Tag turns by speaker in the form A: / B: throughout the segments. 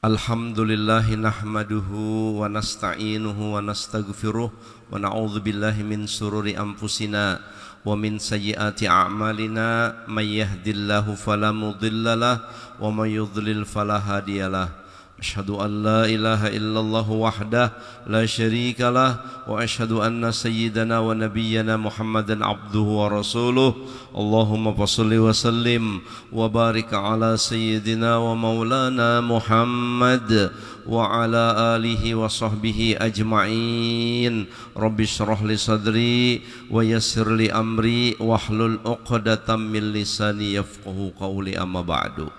A: Alhamdulillahi nahmaduhu wa nasta'inuhu wa nastaghfiruh wa na'udzu billahi min sururi anfusina wa min sayyiati a'malina may yahdihillahu fala mudhillalah wa may yudhlil fala hadiyalah. Asyhadu an la ilaha illallah wahdah la syarikalah wa asyhadu anna sayyidana wa nabiyyana Muhammadan abduhu wa rasuluh. Allahumma shalli wa sallim wa barik ala sayyidina wa maulana Muhammad wa ala alihi wa sahbihi ajma'in. Rabbi shrah li sadri wa yassir li amri wahlul 'uqdatam min lisani yafqahu qawli, amma ba'du.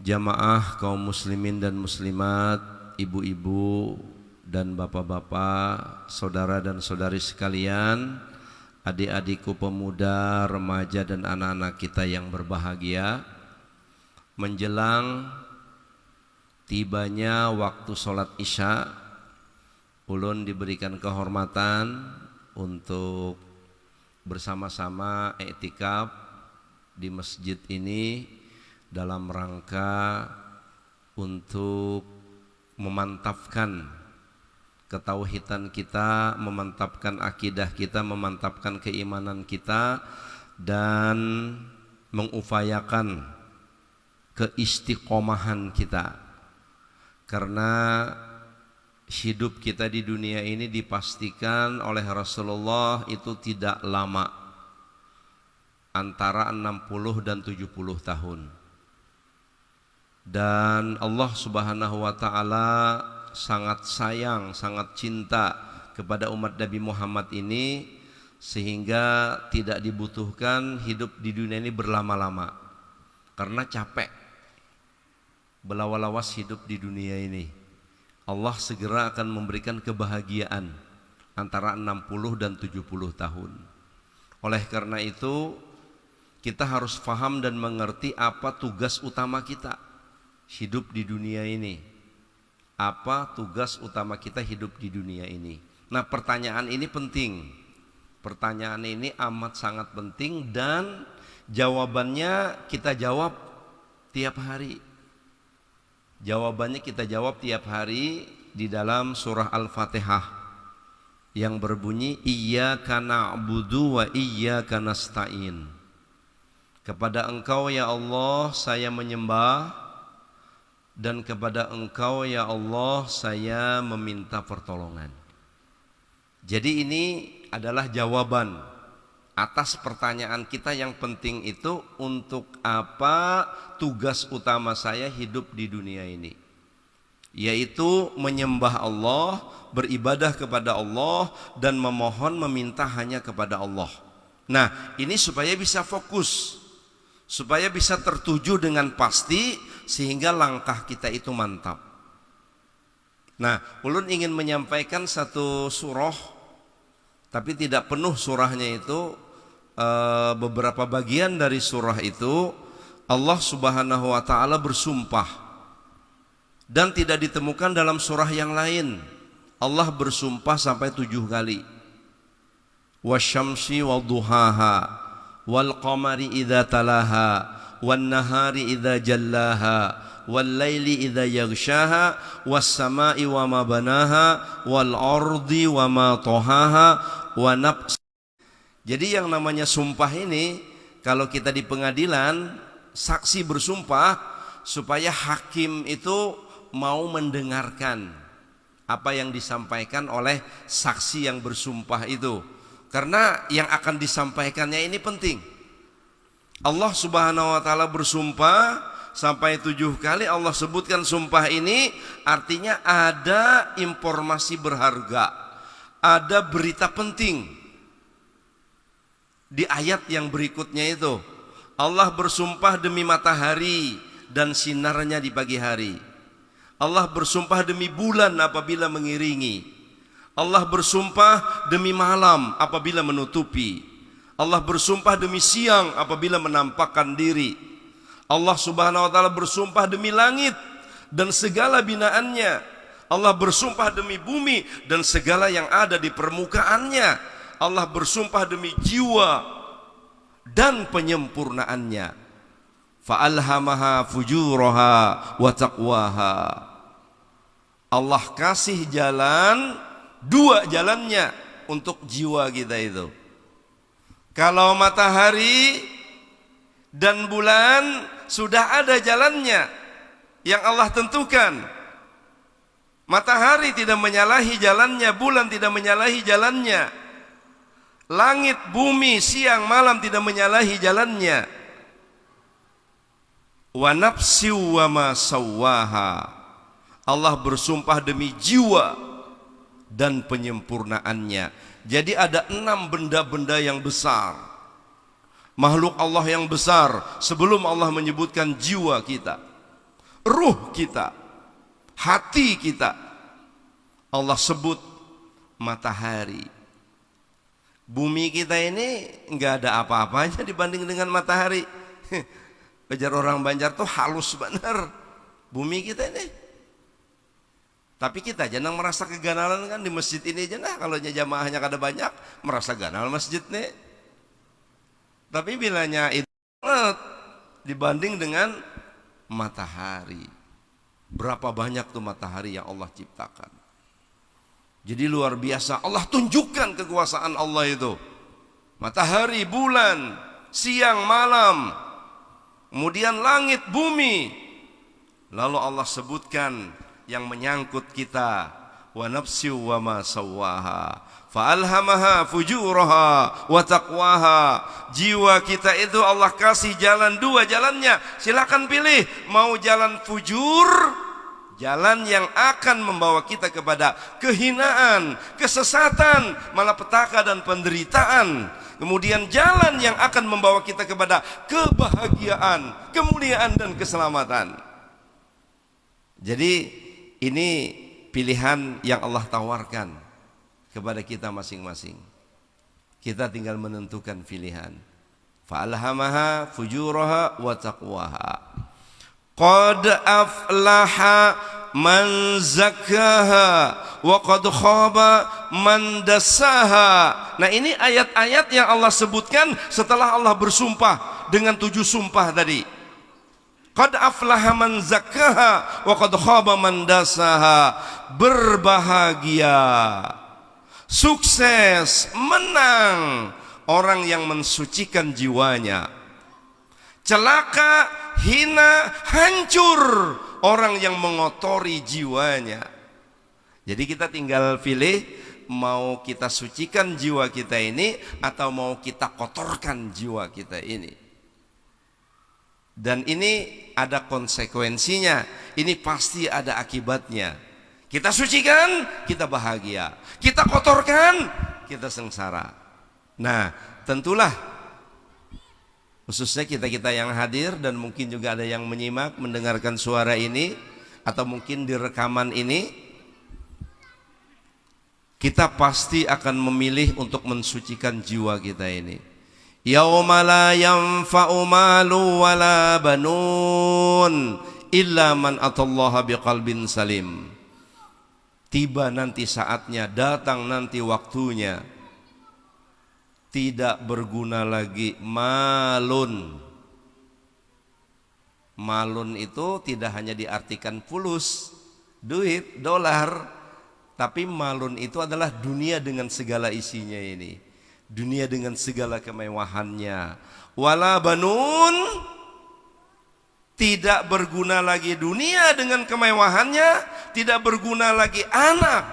A: Jamaah kaum muslimin dan muslimat, ibu-ibu dan bapak-bapak, saudara dan saudari sekalian, adik-adikku pemuda, remaja dan anak-anak kita yang berbahagia, menjelang tibanya waktu sholat isya, ulun diberikan kehormatan untuk bersama-sama iktikaf di masjid ini dalam rangka untuk memantapkan ketauhidan kita, memantapkan akidah kita, memantapkan keimanan kita, dan mengupayakan keistiqomahan kita. Karena hidup kita di dunia ini dipastikan oleh Rasulullah itu tidak lama, antara 60 dan 70 tahun. Dan Allah Subhanahu wa ta'ala sangat sayang, sangat cinta kepada umat Nabi Muhammad ini, sehingga tidak dibutuhkan hidup di dunia ini berlama-lama, karena capek belawalawas hidup di dunia ini. Allah segera akan memberikan kebahagiaan antara 60 dan 70 tahun. Oleh karena itu kita harus paham dan mengerti apa tugas utama kita hidup di dunia ini. Apa tugas utama kita hidup di dunia ini? Nah, pertanyaan ini penting. Pertanyaan ini amat sangat penting, dan jawabannya kita jawab tiap hari. Jawabannya kita jawab tiap hari di dalam surah Al-Fatihah yang berbunyi Iyyaka na'budu wa iyyaka nasta'in. Kepada Engkau ya Allah saya menyembah, dan kepada Engkau ya Allah saya meminta pertolongan. Jadi ini adalah jawaban atas pertanyaan kita yang penting itu, untuk apa tugas utama saya hidup di dunia ini, yaitu menyembah Allah, beribadah kepada Allah, dan memohon meminta hanya kepada Allah. Nah, ini supaya bisa fokus, supaya bisa tertuju dengan pasti, sehingga langkah kita itu mantap. Nah, ulun ingin menyampaikan satu surah, tapi tidak penuh surahnya itu. Beberapa bagian dari surah itu Allah Subhanahu wa ta'ala bersumpah, dan tidak ditemukan dalam surah yang lain. Allah bersumpah sampai 7 kali. Wasyamsi wadduhaha wal qamari idza talaha wan nahari idza jallaha wal laili idza yaghshaha was samai wa ma banaha wal ardi wa ma tahaha wa nafs. Jadi yang namanya sumpah ini, kalau kita di pengadilan, saksi bersumpah supaya hakim itu mau mendengarkan apa yang disampaikan oleh saksi yang bersumpah itu. Karena yang akan disampaikannya ini penting. Allah Subhanahu wa ta'ala bersumpah sampai 7 kali. Allah sebutkan sumpah ini, artinya ada informasi berharga, ada berita penting. Di ayat yang berikutnya itu Allah bersumpah demi matahari dan sinarnya di pagi hari. Allah bersumpah demi bulan apabila mengiringi. Allah bersumpah demi malam apabila menutupi. Allah bersumpah demi siang apabila menampakkan diri. Allah Subhanahu wa ta'ala bersumpah demi langit dan segala binaannya. Allah bersumpah demi bumi dan segala yang ada di permukaannya. Allah bersumpah demi jiwa dan penyempurnaannya. Fa'alhamaha fujuraha wa taqwaha. Allah kasih jalan, dua jalannya untuk jiwa kita itu. Kalau matahari dan bulan sudah ada jalannya yang Allah tentukan. Matahari tidak menyalahi jalannya, bulan tidak menyalahi jalannya. Langit, bumi, siang, malam tidak menyalahi jalannya. Wa nafsi wa ma sawwaha. Allah bersumpah demi jiwa dan penyempurnaannya. Jadi ada 6 benda-benda yang besar, makhluk Allah yang besar. Sebelum Allah menyebutkan jiwa kita, ruh kita, hati kita, Allah sebut matahari. Bumi kita ini enggak ada apa-apanya dibanding dengan matahari. Ujar orang Banjar tuh halus benar bumi kita ini. Tapi kita jangan merasa keganalan kan di masjid ini aja nah, kalau jamaahnya kada banyak merasa ganal masjid nih. Tapi bilanya itu dibanding dengan matahari, berapa banyak tuh matahari yang Allah ciptakan. Jadi luar biasa, Allah tunjukkan kekuasaan Allah itu. Matahari, bulan, siang, malam, kemudian langit, bumi. Lalu Allah sebutkan yang menyangkut kita, wa nafsi wa ma sawwaha fa'alhamaha fujuraha wa taqwaha. Jiwa kita itu Allah kasih jalan, dua jalannya. Silakan pilih, mau jalan fujur, jalan yang akan membawa kita kepada kehinaan, kesesatan, malapetaka dan penderitaan. Kemudian jalan yang akan membawa kita kepada kebahagiaan, kemuliaan dan keselamatan. Jadi ini pilihan yang Allah tawarkan kepada kita masing-masing. Kita tinggal menentukan pilihan. Fa'alhamaha fujuraha wa taqwaha. Qad aflaha man zakkaha wa qad khaba man dassaha. Nah, ini ayat-ayat yang Allah sebutkan setelah Allah bersumpah dengan 7 sumpah tadi. Qad aflaha man zakkaha wa qad khaba man dassaha. Berbahagia, sukses, menang orang yang mensucikan jiwanya. Celaka, hina, hancur orang yang mengotori jiwanya. Jadi kita tinggal pilih, mau kita sucikan jiwa kita ini atau mau kita kotorkan jiwa kita ini. Dan ini ada konsekuensinya, ini pasti ada akibatnya. Kita sucikan, kita bahagia. Kita kotorkan, kita sengsara. Nah, tentulah khususnya kita-kita yang hadir dan mungkin juga ada yang menyimak, mendengarkan suara ini atau mungkin di rekaman ini, kita pasti akan memilih untuk mensucikan jiwa kita ini. Yauma la yanfa'u malu wala banun illa man atallaha biqalbin salim. Tiba nanti saatnya, datang nanti waktunya, tidak berguna lagi malun. Malun itu tidak hanya diartikan fulus, duit, dolar, tapi malun itu adalah dunia dengan segala isinya ini. Dunia dengan segala kemewahannya. Wala banun, tidak berguna lagi dunia dengan kemewahannya, tidak berguna lagi anak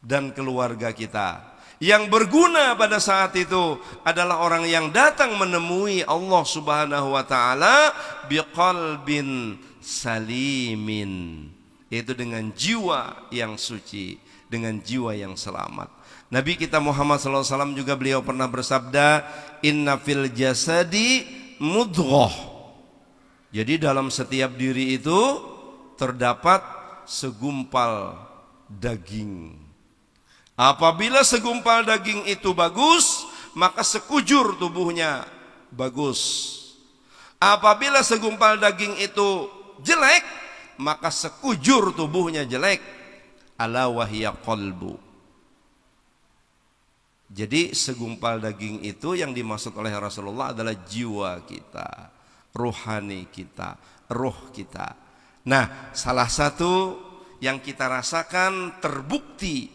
A: dan keluarga kita. Yang berguna pada saat itu adalah orang yang datang menemui Allah Subhanahu wa taala biqalbin salimin, yaitu dengan jiwa yang suci, dengan jiwa yang selamat. Nabi kita Muhammad SAW juga beliau pernah bersabda, inna fil jasadi mudghah. Jadi dalam setiap diri itu terdapat segumpal daging. Apabila segumpal daging itu bagus, maka sekujur tubuhnya bagus. Apabila segumpal daging itu jelek, maka sekujur tubuhnya jelek. Ala wahya qalbu. Jadi segumpal daging itu yang dimaksud oleh Rasulullah adalah jiwa kita. rohani kita, roh kita. Nah, salah satu yang kita rasakan terbukti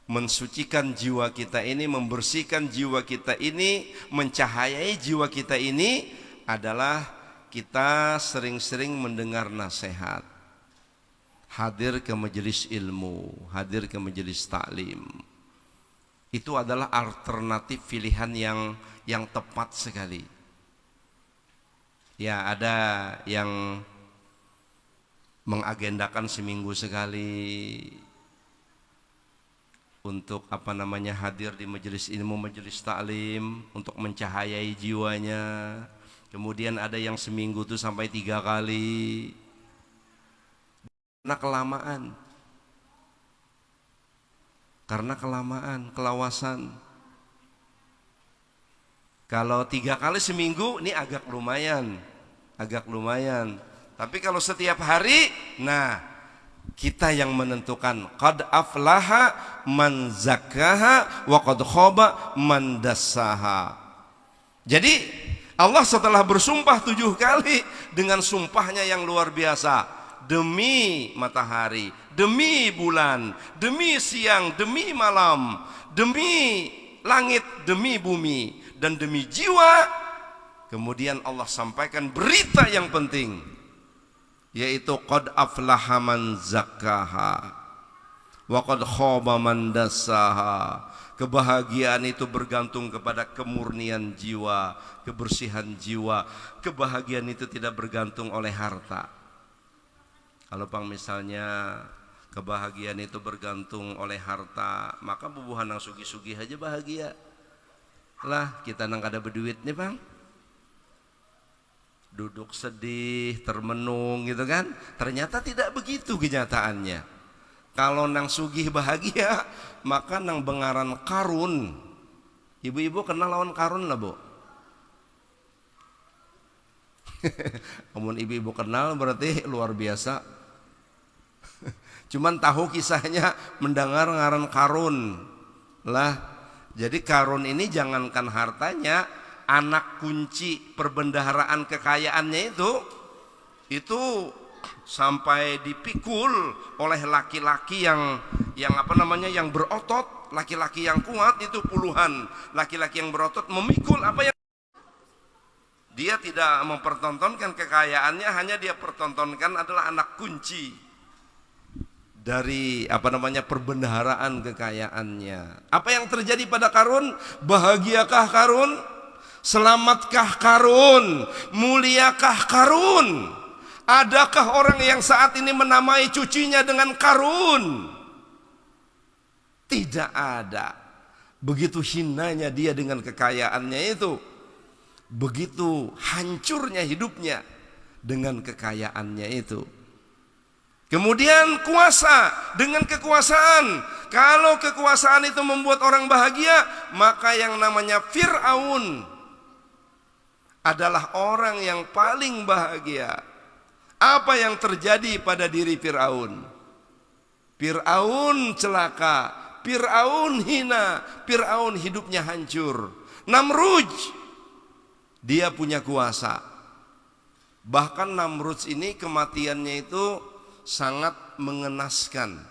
A: mensucikan jiwa kita ini, membersihkan jiwa kita ini, mencahayai jiwa kita ini adalah kita sering-sering mendengar nasihat, hadir ke majelis ilmu, hadir ke majelis taklim. Itu adalah alternatif pilihan yang tepat sekali. Ya, ada yang mengagendakan seminggu sekali untuk hadir di majelis ilmu, majelis taklim untuk mencahayai jiwanya. Kemudian ada yang seminggu itu sampai 3 kali. Karena kelamaan, kelawasan. Kalau 3 kali seminggu ini agak lumayan. Tapi kalau setiap hari, nah kita yang menentukan. Qad aflaha man zakkaha wa qad khaba man dassaha. Jadi Allah setelah bersumpah 7 kali dengan sumpahnya yang luar biasa, demi matahari, demi bulan, demi siang, demi malam, demi langit, demi bumi, dan demi jiwa. Kemudian Allah sampaikan berita yang penting, yaitu qad aflaha man zakkaha wa qad khaba man dassaha. Kebahagiaan itu bergantung kepada kemurnian jiwa, kebersihan jiwa. Kebahagiaan itu tidak bergantung oleh harta. Kalau misalnya kebahagiaan itu bergantung oleh harta, maka bubuhan nang sugi-sugi aja bahagia. Lah kita nang kada berduit nih bang, duduk sedih, termenung gitu kan. Ternyata tidak begitu kenyataannya. Kalau nang sugih bahagia, maka nang bengaran karun. Ibu-ibu kenal lawan karun lah bu? Namun ibu-ibu kenal berarti luar biasa. Cuman tahu kisahnya, mendengar ngaran karun lah. Jadi karun ini jangankan hartanya, anak kunci perbendaharaan kekayaannya itu sampai dipikul oleh laki-laki yang berotot, laki-laki yang kuat. Itu puluhan laki-laki yang berotot memikul apa yang dia tidak mempertontonkan kekayaannya, hanya dia pertontonkan adalah anak kunci dari perbendaharaan kekayaannya. Apa yang terjadi pada Karun? Bahagiakah Karun? Selamatkah Karun? Muliakah Karun? Adakah orang yang saat ini menamai cucunya dengan Karun? Tidak ada. Begitu hinanya dia dengan kekayaannya itu, begitu hancurnya hidupnya dengan kekayaannya itu. Kemudian kuasa, dengan kekuasaan. Kalau kekuasaan itu membuat orang bahagia, maka yang namanya Fir'aun adalah orang yang paling bahagia. Apa yang terjadi pada diri Fir'aun? Fir'aun celaka, Fir'aun hina, Fir'aun hidupnya hancur. Namrud, dia punya kuasa. Bahkan Namrud ini kematiannya itu sangat mengenaskan.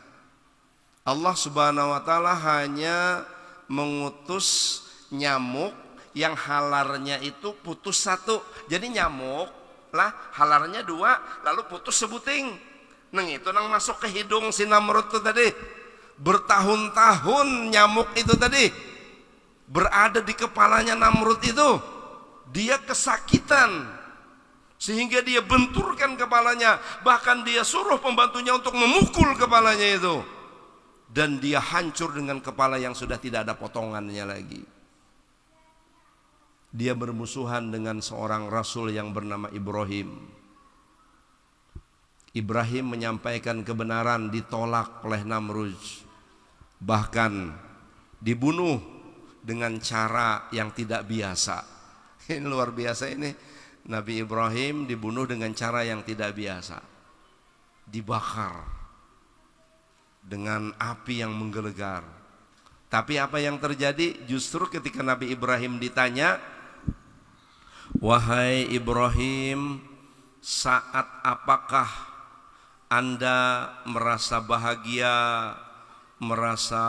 A: Allah Subhanahu wa taala hanya mengutus nyamuk yang halarnya itu putus 1. Jadi nyamuk lah halarnya 2, lalu putus sebuting. Neng itu nang masuk ke hidung si Namrud itu tadi. Bertahun-tahun nyamuk itu tadi berada di kepalanya Namrud itu. Dia kesakitan sehingga dia benturkan kepalanya, bahkan dia suruh pembantunya untuk memukul kepalanya itu, dan dia hancur dengan kepala yang sudah tidak ada potongannya lagi. Dia bermusuhan dengan seorang rasul yang bernama Ibrahim. Ibrahim menyampaikan kebenaran, ditolak oleh Namrud, bahkan dibunuh dengan cara yang tidak biasa. Ini luar biasa ini. Nabi Ibrahim dibunuh dengan cara yang tidak biasa, dibakar dengan api yang menggelegar. Tapi apa yang terjadi? Justru ketika Nabi Ibrahim ditanya, Wahai Ibrahim, saat apakah Anda merasa bahagia, merasa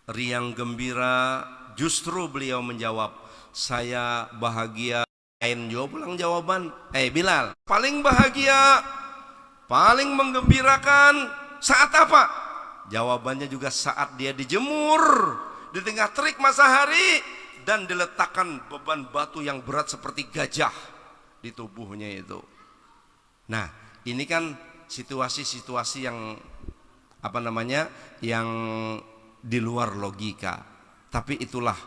A: riang gembira? Justru beliau menjawab, saya bahagia. Lain juga pulang jawaban, Bilal, paling bahagia, paling menggembirakan saat apa? Jawabannya juga saat dia dijemur di tengah terik matahari dan diletakkan beban batu yang berat seperti gajah di tubuhnya itu. Nah, ini kan situasi-situasi yang yang di luar logika. Tapi itulah,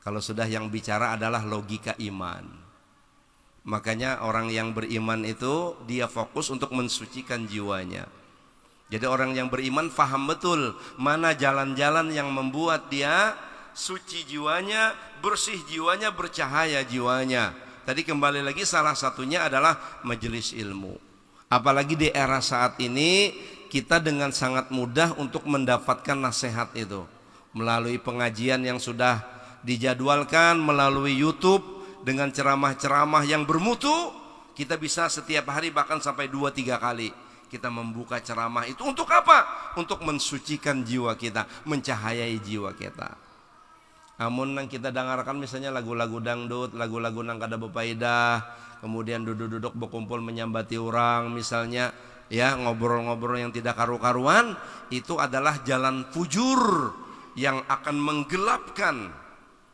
A: kalau sudah yang bicara adalah logika iman. Makanya orang yang beriman itu dia fokus untuk mensucikan jiwanya. Jadi orang yang beriman faham betul mana jalan-jalan yang membuat dia suci jiwanya, bersih jiwanya, bercahaya jiwanya. Tadi kembali lagi salah satunya adalah majelis ilmu. Apalagi di era saat ini kita dengan sangat mudah untuk mendapatkan nasihat itu melalui pengajian yang sudah dijadwalkan, melalui YouTube dengan ceramah-ceramah yang bermutu. Kita bisa setiap hari bahkan sampai 2-3 kali kita membuka ceramah itu. Untuk apa? Untuk mensucikan jiwa kita, mencahayai jiwa kita. Amun nang kita dengarkan misalnya lagu-lagu dangdut, lagu-lagu nang kada bepaidah, kemudian duduk-duduk berkumpul menyambati orang misalnya, ya ngobrol-ngobrol yang tidak karu-karuan, itu adalah jalan fujur yang akan menggelapkan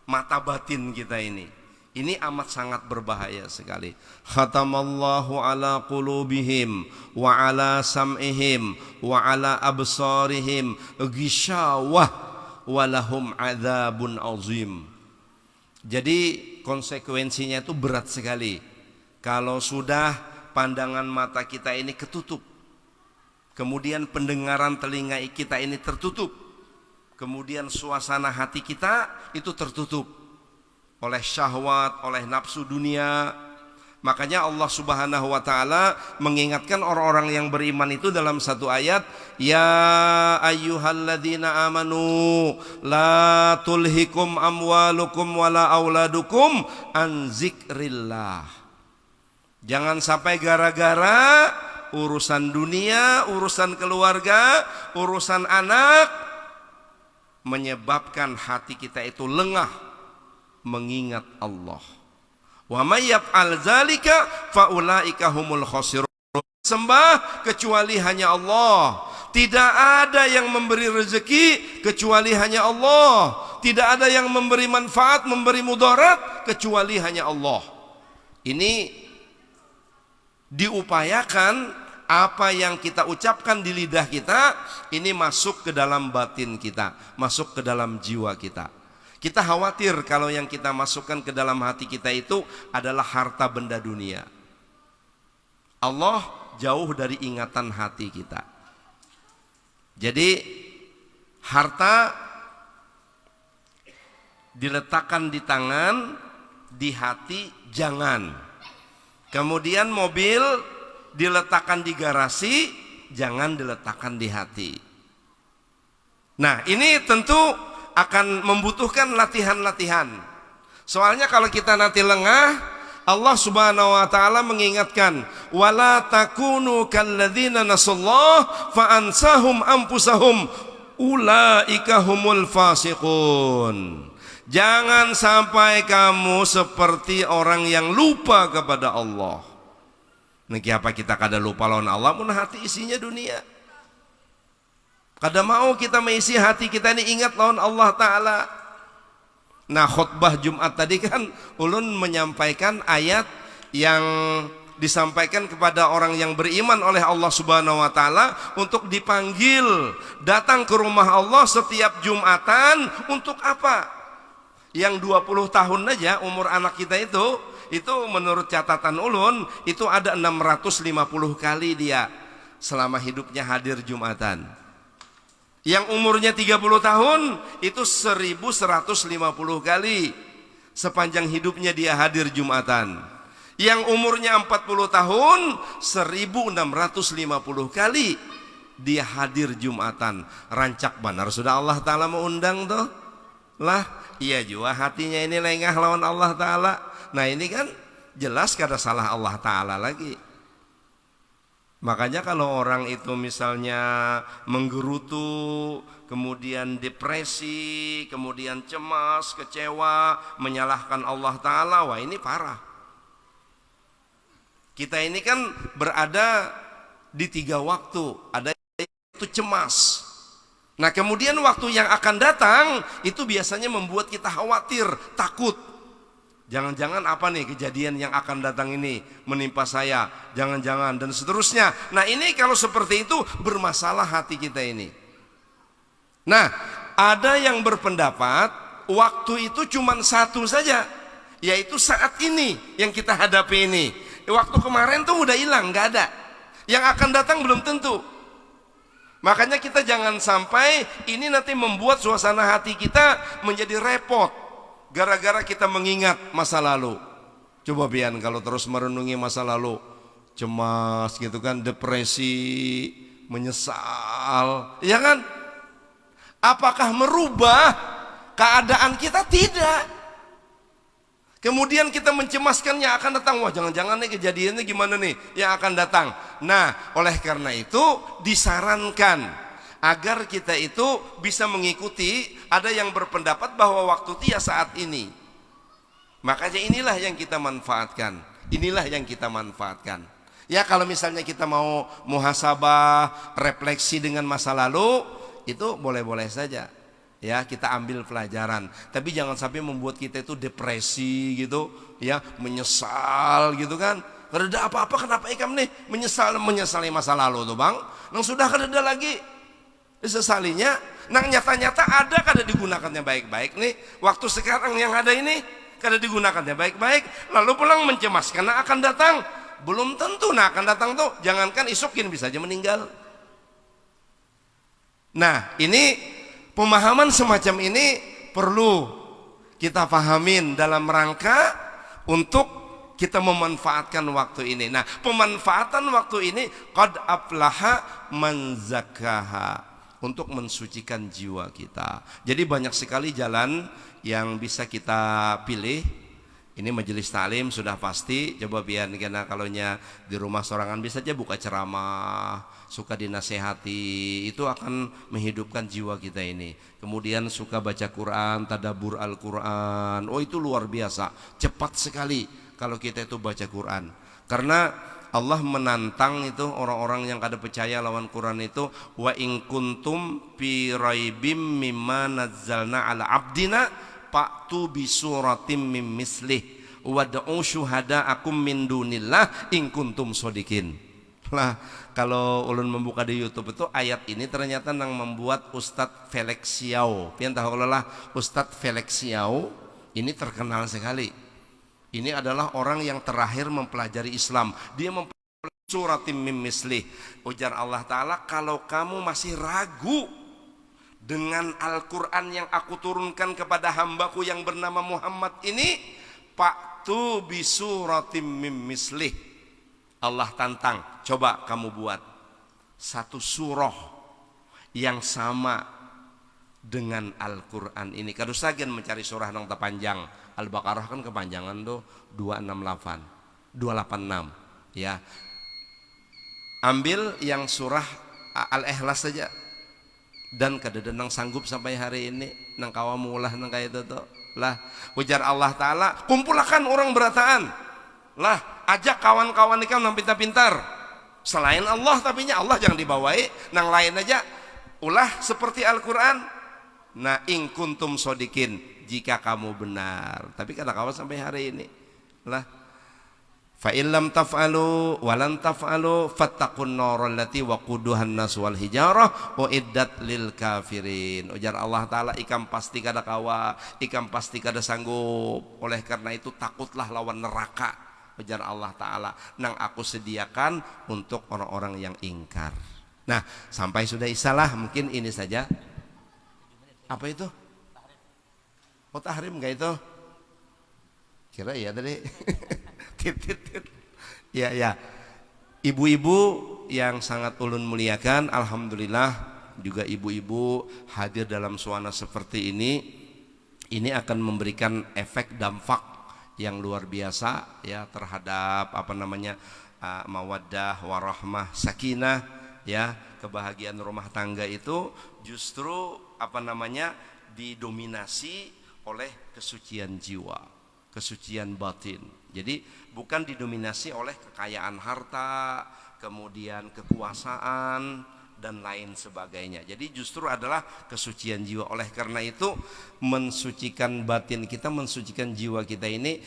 A: mata batin kita ini. Ini amat sangat berbahaya sekali. Khatamallahu ala qulubihim wa ala sam'ihim wa ala absarihim ghishawah walahum adzabun azim. Jadi konsekuensinya itu berat sekali. Kalau sudah pandangan mata kita ini ketutup, kemudian pendengaran telinga kita ini tertutup, kemudian suasana hati kita itu tertutup oleh syahwat, oleh nafsu dunia. Makanya Allah Subhanahu wa taala mengingatkan orang-orang yang beriman itu dalam satu ayat, ya ayyuhalladzina amanu la tulhikum amwalukum wala auladukum an zikrillah. Jangan sampai gara-gara urusan dunia, urusan keluarga, urusan anak menyebabkan hati kita itu lengah mengingat Allah. Wa may yaf'al dzalika faulaika humul khasirun. Sembah kecuali hanya Allah. Tidak ada yang memberi rezeki kecuali hanya Allah. Tidak ada yang memberi manfaat, memberi mudarat kecuali hanya Allah. Ini diupayakan apa yang kita ucapkan di lidah kita ini masuk ke dalam batin kita, masuk ke dalam jiwa kita. Kita khawatir kalau yang kita masukkan ke dalam hati kita itu adalah harta benda dunia. Allah jauh dari ingatan hati kita. Jadi harta diletakkan di tangan, di hati jangan. Kemudian mobil diletakkan di garasi, jangan diletakkan di hati. Nah, ini tentu akan membutuhkan latihan-latihan. Soalnya kalau kita nanti lengah, Allah Subhanahu wa taala mengingatkan, wala takunu kalladzina nasallahu fa ansahum anfusahum ulaika humul fasiqun. Jangan sampai kamu seperti orang yang lupa kepada Allah. Niki apa kita kada lupa lawan Allah, mun hati isinya dunia. Kada mau kita mengisi hati kita ini ingat lawan Allah Ta'ala. Nah, khutbah Jumat tadi kan ulun menyampaikan ayat yang disampaikan kepada orang yang beriman oleh Allah Subhanahu wa taala untuk dipanggil datang ke rumah Allah setiap Jumatan. Untuk apa? Yang 20 tahun aja umur anak kita itu menurut catatan ulun itu ada 650 kali dia selama hidupnya hadir Jumatan. Yang umurnya 30 tahun itu 1150 kali sepanjang hidupnya dia hadir Jumatan. Yang umurnya 40 tahun 1650 kali dia hadir Jumatan. Rancak benar sudah Allah Ta'ala mengundang tuh lah. Iya juga hatinya ini lengah lawan Allah Ta'ala. Nah ini kan jelas kada salah Allah Ta'ala lagi. Makanya kalau orang itu misalnya menggerutu, kemudian depresi, kemudian cemas, kecewa, menyalahkan Allah Ta'ala, wah ini parah. Kita ini kan berada di 3 waktu. Ada itu cemas. Nah kemudian waktu yang akan datang itu biasanya membuat kita khawatir, takut. Jangan-jangan apa nih kejadian yang akan datang ini menimpa saya, jangan-jangan dan seterusnya. Nah ini kalau seperti itu bermasalah hati kita ini. Nah ada yang berpendapat waktu itu cuma satu saja, yaitu saat ini yang kita hadapi ini. Waktu kemarin tuh udah hilang, nggak ada. Yang akan datang belum tentu. Makanya kita jangan sampai ini nanti membuat suasana hati kita menjadi repot gara-gara kita mengingat masa lalu. Coba Bian kalau terus merenungi masa lalu, cemas gitu kan, depresi, menyesal, ya kan? Apakah merubah keadaan kita? Tidak. Kemudian kita mencemaskan yang akan datang. Wah jangan-jangan nih kejadiannya gimana nih yang akan datang. Nah oleh karena itu disarankan agar kita itu bisa mengikuti. Ada yang berpendapat bahwa waktu itu ya saat ini. Makanya inilah yang kita manfaatkan. Inilah yang kita manfaatkan. Ya kalau misalnya kita mau muhasabah, refleksi dengan masa lalu, itu boleh-boleh saja. Ya kita ambil pelajaran, tapi jangan sampai membuat kita itu depresi gitu, ya menyesal gitu kan. Kada apa-apa kenapa ikam nih menyesali masa lalu tuh bang. Nang sudah kada lagi disesalinya. Nang nyata-nyata ada kada digunakannya baik-baik nih. Waktu sekarang yang ada ini kada digunakannya baik-baik. Lalu pulang mencemaskan nah akan datang. Belum tentu nah akan datang tuh. Jangankan isukin bisa aja meninggal. Nah ini pemahaman semacam ini perlu kita pahamin dalam rangka untuk kita memanfaatkan waktu ini. Nah, pemanfaatan waktu ini qad aflaha man zakkaha, untuk mensucikan jiwa kita. Jadi banyak sekali jalan yang bisa kita pilih. Ini majelis taklim sudah pasti. Coba biar karena kalaunya di rumah sorangan bisa aja buka ceramah, suka dinasehati, itu akan menghidupkan jiwa kita ini. Kemudian suka baca Quran, tadabbur Al-Quran. Oh itu luar biasa, cepat sekali kalau kita itu baca Quran. Karena Allah menantang itu orang-orang yang kada percaya lawan Quran itu, wa in kuntum fi raibim mimma nazzalna ala abdina fa'tu bi suratim mim mislih wad'u syuhada'akum min dunillah in kuntum shodiqin. Lah kalau ulun membuka di YouTube itu ayat ini ternyata yang membuat Ustadz Felix Xiao. Pian tahu lah Ustadz Felix Xiao ini terkenal sekali. Ini adalah orang yang terakhir mempelajari Islam. Dia mempelajari suratim mim mislih. Ujar Allah Ta'ala, kalau kamu masih ragu dengan Al-Quran yang aku turunkan kepada hambaku yang bernama Muhammad ini, fa'tu bisuratim mim mislih. Allah tantang, coba kamu buat satu surah yang sama dengan Al-Quran ini. Kadusagen mencari surah yang terpanjang. Al-Baqarah kan kepanjangan tuh 286 ya. Ambil yang surah Al-Ikhlas saja. Dan kadang-kadang sanggup sampai hari ini nang kawamu ulah nang kayak itu tuh lah. Ujar Allah Ta'ala, kumpulkan orang berataan lah, ajak kawan-kawan ikam nang pintar-pintar selain Allah, tapi Allah jangan dibawai nang lain aja ulah seperti Al-Quran. Nah in kuntum shodiqin, jika kamu benar. Tapi kata kawan sampai hari ini lah, fa illam taf'alu walan taf'alu fattaqun nar allati waquduhan nas wal hijarah uiddat lil kafirin. Ujar Allah Ta'ala, ikam pasti kada kawa, ikam pasti kada sanggup. Oleh karena itu takutlah lawan neraka. Ujar Allah Ta'ala, nang aku sediakan untuk orang-orang yang ingkar. Nah sampai sudah isalah, mungkin ini saja. Apa itu? Oh tahrim gak itu? Kira ya tadi. Ya, ibu-ibu yang sangat ulun muliakan, alhamdulillah juga ibu-ibu hadir dalam suasana seperti ini. ini akan memberikan efek dampak yang luar biasa ya terhadap mawaddah warahmah sakinah ya, kebahagiaan rumah tangga itu justru didominasi oleh kesucian jiwa, kesucian batin. Jadi bukan didominasi oleh kekayaan harta, kemudian kekuasaan dan lain sebagainya. Jadi justru adalah kesucian jiwa. Oleh karena itu mensucikan batin kita, mensucikan jiwa kita ini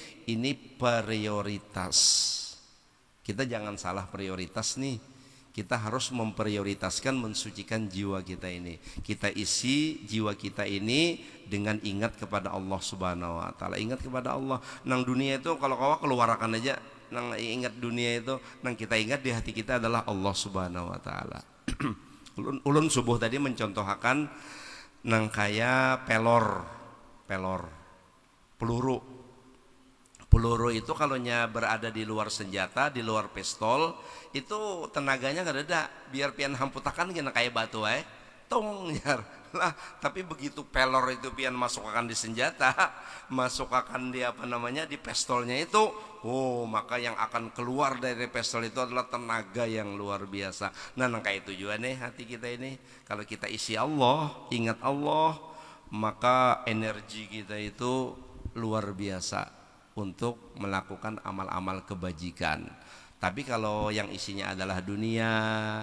A: prioritas. Kita jangan salah prioritas nih. Kita harus memprioritaskan mensucikan jiwa kita ini. Kita isi jiwa kita ini dengan ingat kepada Allah Subhanahu wa taala. Ingat kepada Allah. Nang dunia itu kalau kau keluarkan aja, nang ingat dunia itu, nang kita ingat di hati kita adalah Allah Subhanahu wa taala. Ulun subuh tadi mencontohkan nang kaya pelor peluru itu kalau berada di luar senjata, di luar pistol itu tenaganya nggak ada, biar pian hamputakan kena kayak batu tong nyar lah. Tapi begitu pelor itu pian masukkan di senjata, masukkan di di pistolnya itu, maka yang akan keluar dari pistol itu adalah tenaga yang luar biasa. Nah kayak itu juga nih hati kita ini, kalau kita isi Allah, ingat Allah, maka energi kita itu luar biasa untuk melakukan amal-amal kebajikan. Tapi kalau yang isinya adalah dunia,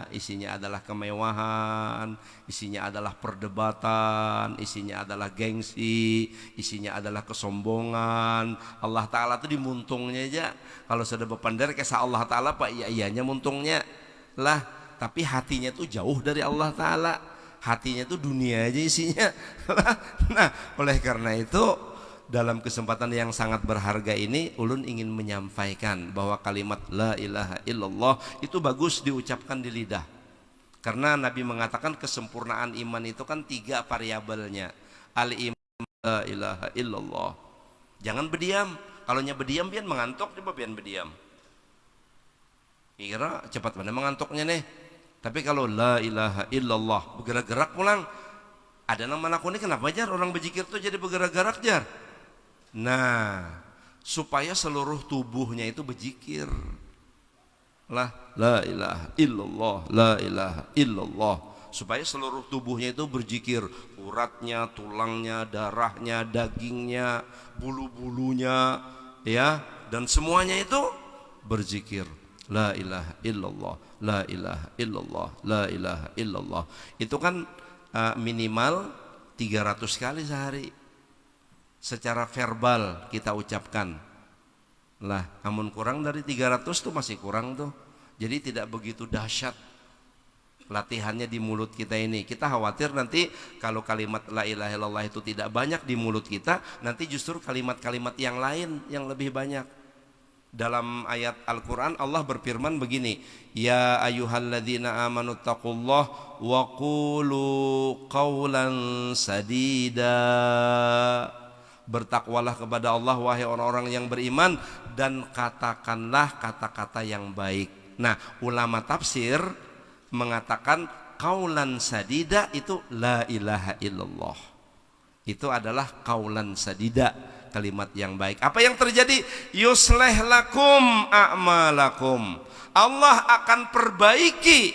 A: isinya adalah kemewahan, isinya adalah perdebatan, isinya adalah gengsi, isinya adalah kesombongan, Allah Ta'ala itu dimuntungnya aja. Kalau sudah berpandar kisah Allah Ta'ala, Pak, iya-iyanya muntungnya lah. Tapi hatinya tuh jauh dari Allah Ta'ala, hatinya tuh dunia aja isinya. Nah oleh karena itu dalam kesempatan yang sangat berharga ini ulun ingin menyampaikan bahwa kalimat la ilaha illallah itu bagus diucapkan di lidah, karena Nabi mengatakan kesempurnaan iman itu kan 3 variabelnya. Al-iman la ilaha illallah. Jangan berdiam. Kalau berdiam pian mengantuk, coba pian berdiam. Kira cepat mana mengantuknya nih. Tapi kalau la ilaha illallah bergerak-gerak pulang. Ada nama aku ini kenapa jar orang berzikir tuh jadi bergerak-gerak jar? Nah, supaya seluruh tubuhnya itu berzikir. La ilaha illallah, la ilaha illallah. Supaya seluruh tubuhnya itu berzikir, uratnya, tulangnya, darahnya, dagingnya, bulu-bulunya, ya, dan semuanya itu berzikir. La ilaha illallah, la ilaha illallah, la ilaha illallah. Itu kan minimal 300 kali sehari. Secara verbal kita ucapkan lah, namun kurang dari 300 tuh masih kurang tuh. Jadi tidak begitu dahsyat latihannya di mulut kita ini. Kita khawatir nanti kalau kalimat la ilaha illallah itu tidak banyak di mulut kita, nanti justru kalimat-kalimat yang lain yang lebih banyak. Dalam ayat Al-Quran Allah berfirman begini, ya ayyuhalladzina amanu taqullah wa qulu qawlan sadida. Bertakwalah kepada Allah wahai orang-orang yang beriman, dan katakanlah kata-kata yang baik. Nah ulama tafsir mengatakan qaulan sadida itu la ilaha illallah. Itu adalah qaulan sadida, kalimat yang baik. Apa yang terjadi? Yuslih lakum a'malakum. Allah akan perbaiki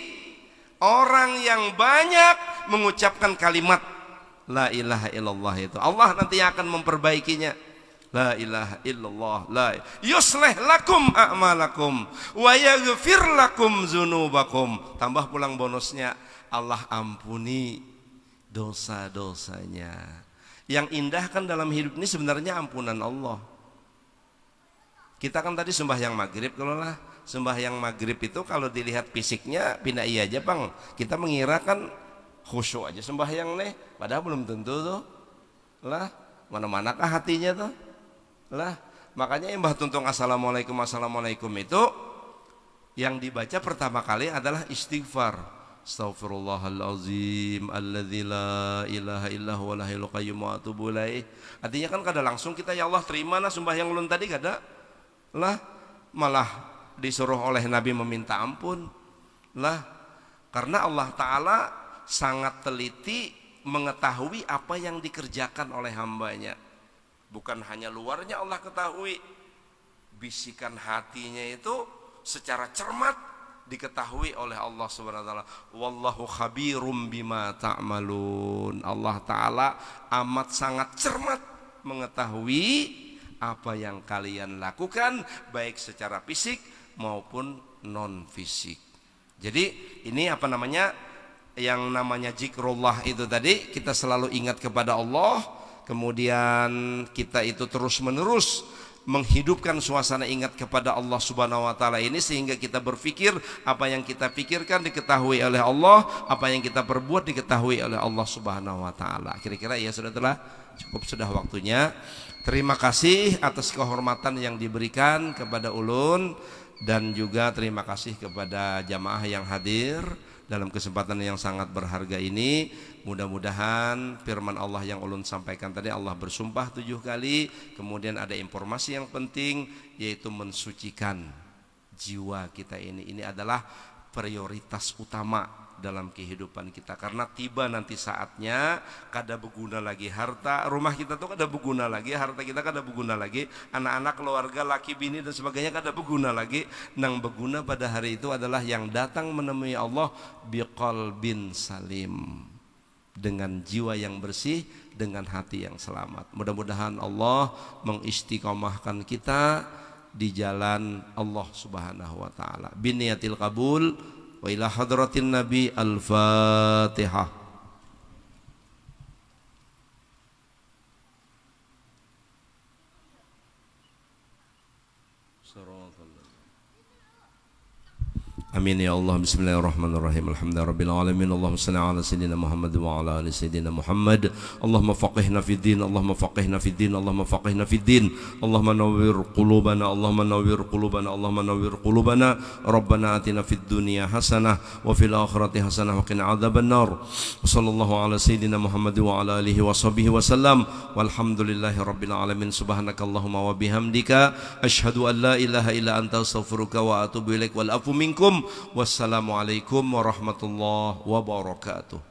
A: orang yang banyak mengucapkan kalimat la ilaha illallah itu. Allah nanti akan memperbaikinya. La ilaha illallah, la yuslih lakum a'malakum wa yaghfir lakum dzunubakum. Tambah pulang bonusnya, Allah ampuni dosa-dosanya. Yang indah kan dalam hidup ini sebenarnya ampunan Allah. Kita kan tadi sembahyang maghrib, kalau lah sembahyang maghrib itu kalau dilihat fisiknya pindah iya aja bang. Kita mengira kan khusyuk aja sembahyang nih, padahal belum tentu tuh. Lah mana-manakah hatinya tuh? Lah makanya Mbah Tuntung assalamualaikum itu yang dibaca pertama kali adalah istighfar. Astaghfirullahalazim alladzi la ilaha illa huwal hayyul qayyum wa atubu ilaih. Artinya kan kada langsung kita ya Allah terima nah sembahyang ulun tadi kada. Lah malah disuruh oleh Nabi meminta ampun. Lah karena Allah Ta'ala sangat teliti mengetahui apa yang dikerjakan oleh hambanya. Bukan hanya luarnya Allah ketahui, bisikan hatinya itu secara cermat diketahui oleh Allah Subhanahu wa taala. Wallahu khabirum bima ta'malun. Allah taala amat sangat cermat mengetahui apa yang kalian lakukan baik secara fisik maupun non fisik. Jadi ini apa namanya, yang namanya zikrullah itu tadi, kita selalu ingat kepada Allah, kemudian kita itu terus menerus menghidupkan suasana ingat kepada Allah Subhanahu wa taala ini, sehingga kita berpikir apa yang kita pikirkan diketahui oleh Allah, apa yang kita perbuat diketahui oleh Allah Subhanahu wa taala. Kira-kira ya telah cukup sudah waktunya. Terima kasih atas kehormatan yang diberikan kepada ulun, dan juga terima kasih kepada jamaah yang hadir dalam kesempatan yang sangat berharga ini. Mudah-mudahan firman Allah yang ulun sampaikan tadi, Allah bersumpah 7 kali, kemudian ada informasi yang penting, yaitu mensucikan jiwa kita ini. Ini adalah prioritas utama dalam kehidupan kita, karena tiba nanti saatnya kada berguna lagi harta rumah kita tuh, kada berguna lagi harta kita, kada berguna lagi anak-anak, keluarga, laki bini dan sebagainya, kada berguna lagi. Nang berguna pada hari itu adalah yang datang menemui Allah biqalbin salim, dengan jiwa yang bersih, dengan hati yang selamat. Mudah-mudahan Allah mengistiqomahkan kita di jalan Allah Subhanahu wa taala. Biniyatil qabul wa ila hadratin Nabi. Al-Fatihah. Amin ya Allah. Bismillahirrahmanirrahim. Alhamdulillahirabbil alamin. Allahumma shalli ala sayyidina Muhammad wa ala ali sayyidina Muhammad. Allahumma faqihna fid din, Allahumma faqihna fid din, Allahumma faqihna fid din. Allahumma nawwir qulubana, Allahumma nawwir qulubana, Allahumma nawwir qulubana. Rabbana atina fid dunya hasanah wa fil akhirati hasanah wa qina adzabannar. Wassallallahu ala sayyidina Muhammad wa ala alihi washabbihi wasallam. Walhamdulillahirabbil alamin. Subhanakallahumma wa bihamdika asyhadu an la ilaha illa anta astaghfiruka wa atubu ilaik. Wal afu minkum. Wassalamualaikum warahmatullahi wabarakatuh.